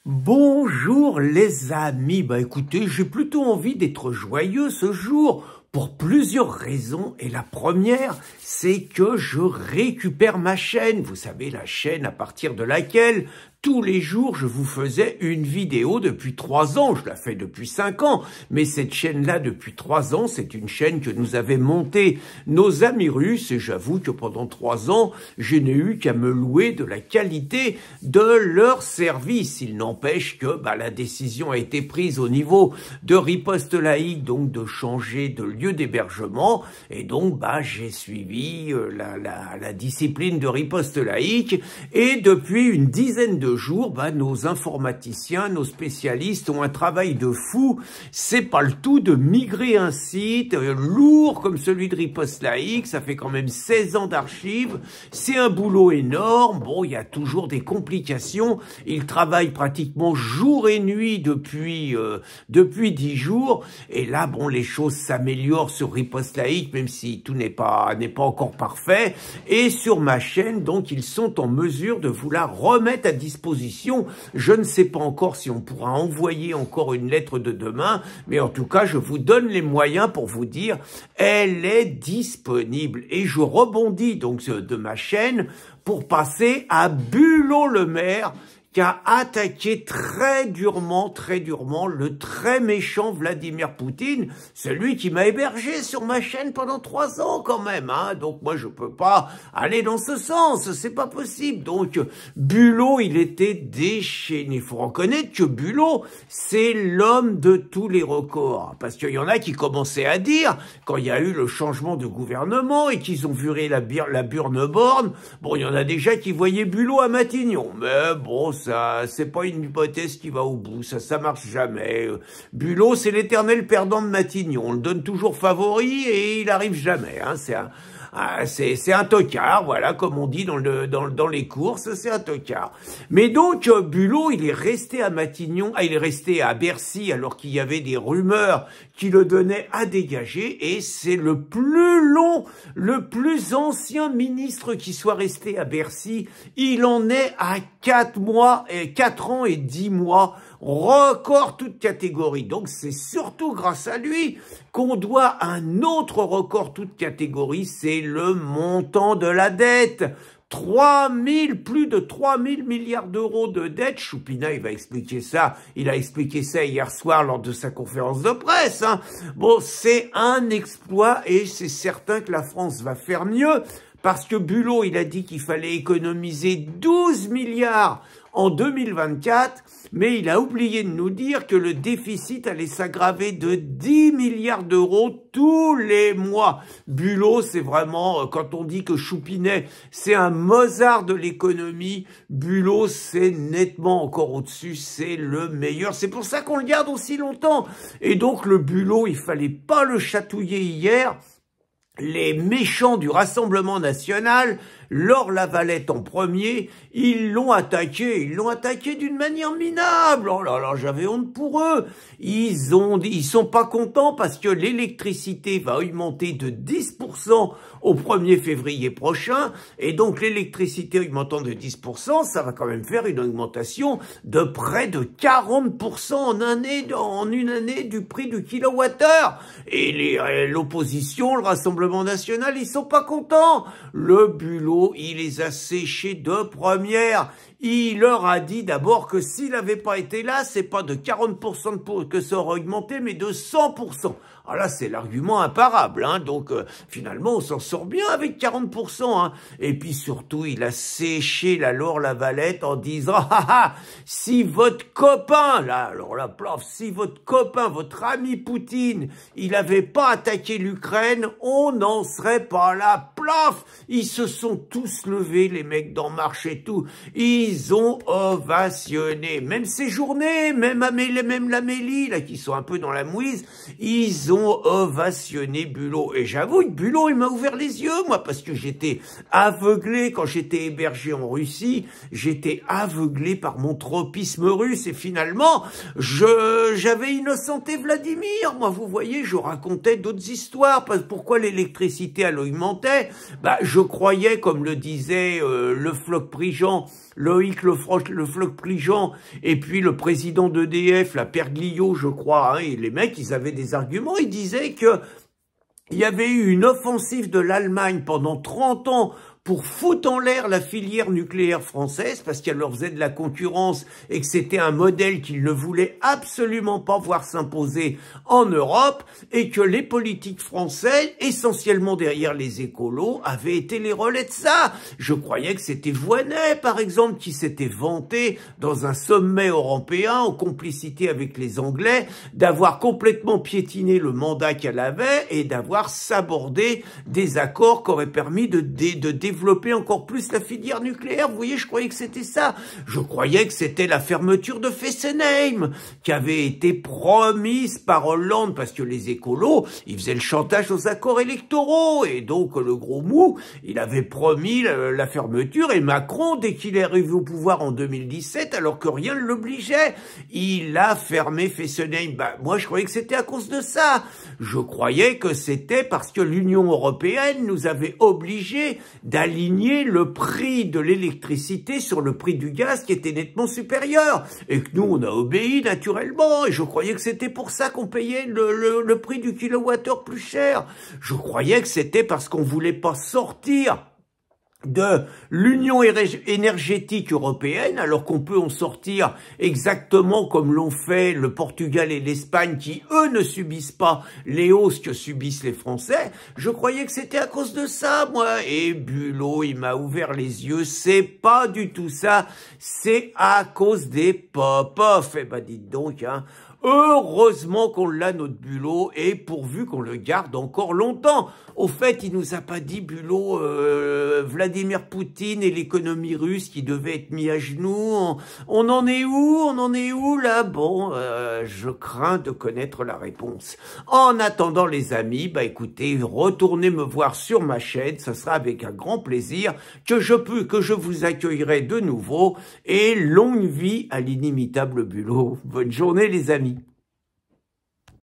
Bonjour les amis, écoutez, j'ai plutôt envie d'être joyeux ce jour pour plusieurs raisons. Et la première, c'est que je récupère ma chaîne. Vous savez, la chaîne à partir de laquelle tous les jours, je vous faisais une vidéo depuis 3 ans. Je la fais depuis 5 ans. Mais cette chaîne-là, depuis 3 ans, c'est une chaîne que nous avaient montée nos amis russes. Et j'avoue que pendant 3 ans, je n'ai eu qu'à me louer de la qualité de leur service. Il n'empêche que la décision a été prise au niveau de Riposte Laïque, donc de changer de lieu d'hébergement. Et donc, j'ai suivi la discipline de Riposte Laïque. Et depuis une dizaine de jours, nos informaticiens, nos spécialistes ont un travail de fou. C'est pas le tout de migrer un site lourd comme celui de Riposte Laïque. Ça fait quand même 16 ans d'archives. C'est un boulot énorme. Bon, il y a toujours des complications. Ils travaillent pratiquement jour et nuit depuis 10 jours. Et là, les choses s'améliorent sur Riposte Laïque, même si tout n'est pas encore parfait. Et sur ma chaîne, donc, ils sont en mesure de vous la remettre à disposition. Je ne sais pas encore si on pourra envoyer encore une lettre de demain, mais en tout cas, je vous donne les moyens pour vous dire, elle est disponible. Et je rebondis donc de ma chaîne pour passer à Bulot-le-Maire, qui a attaqué très durement le très méchant Vladimir Poutine, celui qui m'a hébergé sur ma chaîne pendant 3 ans quand même, Donc moi je peux pas aller dans ce sens, c'est pas possible. Donc Bulot, il était déchaîné. Il faut reconnaître que Bulot, c'est l'homme de tous les records. Parce qu'il y en a qui commençaient à dire, quand il y a eu le changement de gouvernement et qu'ils ont viré la Burne-Borne, il y en a déjà qui voyaient Bulot à Matignon. Mais bon, ça, c'est pas une hypothèse qui va au bout, ça marche jamais. Bulot, c'est l'éternel perdant de Matignon, on le donne toujours favori et il arrive jamais, c'est un tocard, voilà, comme on dit dans les courses, c'est un tocard. Mais donc, Bulot, il est resté à Matignon, il est resté à Bercy, alors qu'il y avait des rumeurs qui le donnaient à dégager, et c'est le plus ancien ministre qui soit resté à Bercy. Il en est à 4 ans et 10 mois, record toute catégorie. Donc c'est surtout grâce à lui qu'on doit un autre record toute catégorie, c'est le montant de la dette. Plus de 3000 milliards d'euros de dette. Choupina, il a expliqué ça hier soir lors de sa conférence de presse. Bon, c'est un exploit et c'est certain que la France va faire mieux parce que Bulot, il a dit qu'il fallait économiser 12 milliards en 2024, mais il a oublié de nous dire que le déficit allait s'aggraver de 10 milliards d'euros tous les mois. Bulot, c'est vraiment, quand on dit que Choupinet, c'est un Mozart de l'économie, Bulot, c'est nettement encore au-dessus, c'est le meilleur. C'est pour ça qu'on le garde aussi longtemps. Et donc, le Bulot, il fallait pas le chatouiller hier. Les méchants du Rassemblement National, Laure Lavalette en premier, ils l'ont attaqué d'une manière minable. Oh là là, j'avais honte pour eux. Ils sont pas contents parce que l'électricité va augmenter de 10% au 1er février prochain, et donc l'électricité augmentant de 10%, ça va quand même faire une augmentation de près de 40% en une année du prix du kilowattheure. Et l'opposition, le Rassemblement National, ils sont pas contents. Le Bulot, il les a séchés de première. Il leur a dit d'abord que s'il n'avait pas été là, c'est pas de 40% que ça aurait augmenté, mais de 100%. Alors là, c'est l'argument imparable, Donc, finalement, on s'en sort bien avec 40%, Et puis, surtout, il a séché la Laure Lavalette en disant, si votre copain, si votre copain, votre ami Poutine, il avait pas attaqué l'Ukraine, on n'en serait pas là. Plaf! Ils se sont tous levés, les mecs d'En Marche et tout. Ils ont ovationné. Même ces journées, même l'Amélie, là, qui sont un peu dans la mouise, ils ont ovationné Bulot. Et j'avoue que Bulot, il m'a ouvert les yeux, moi, parce que j'étais aveuglé quand j'étais hébergé en Russie. J'étais aveuglé par mon tropisme russe. Et finalement, j'avais innocenté Vladimir. Moi, vous voyez, je racontais d'autres histoires. Pourquoi l'électricité, elle augmentait? je croyais, comme le disait le Floch-Prigent, Loïc le Floch-Prigent, et puis le président d'EDF, la Perglio, je crois, hein, et les mecs, ils avaient des arguments, ils disaient que il y avait eu une offensive de l'Allemagne pendant 30 ans pour foutre en l'air la filière nucléaire française, parce qu'elle leur faisait de la concurrence et que c'était un modèle qu'ils ne voulaient absolument pas voir s'imposer en Europe, et que les politiques français, essentiellement derrière les écolos, avaient été les relais de ça. Je croyais que c'était Voynet, par exemple, qui s'était vanté dans un sommet européen, en complicité avec les Anglais, d'avoir complètement piétiné le mandat qu'elle avait et d'avoir sabordé des accords qui auraient permis de développer encore plus la filière nucléaire. Vous voyez, je croyais que c'était ça. Je croyais que c'était la fermeture de Fessenheim qui avait été promise par Hollande, parce que les écolos, ils faisaient le chantage aux accords électoraux, et donc le gros mou, il avait promis la fermeture, et Macron, dès qu'il est arrivé au pouvoir en 2017, alors que rien ne l'obligeait, il a fermé Fessenheim. Moi, je croyais que c'était à cause de ça. Je croyais que c'était parce que l'Union européenne nous avait obligés d'aligner le prix de l'électricité sur le prix du gaz, qui était nettement supérieur, et que nous, on a obéi naturellement, et je croyais que c'était pour ça qu'on payait le prix du kilowattheure plus cher. Je croyais que c'était parce qu'on voulait pas sortir de l'Union énergétique européenne, alors qu'on peut en sortir exactement comme l'ont fait le Portugal et l'Espagne, qui, eux, ne subissent pas les hausses que subissent les Français. Je croyais que c'était à cause de ça, moi. Et Bulot, il m'a ouvert les yeux. C'est pas du tout ça. C'est à cause des pop-off. Eh ben, dites donc, hein. Heureusement qu'on l'a, notre Bulot, et pourvu qu'on le garde encore longtemps. Au fait, il nous a pas dit, Bulot, Vladimir Poutine et l'économie russe qui devait être mis à genoux. On en est où? On en est où, là? Bon, je crains de connaître la réponse. En attendant, les amis, écoutez, retournez me voir sur ma chaîne. Ce sera avec un grand plaisir que je vous accueillerai de nouveau. Et longue vie à l'inimitable Bulot. Bonne journée, les amis.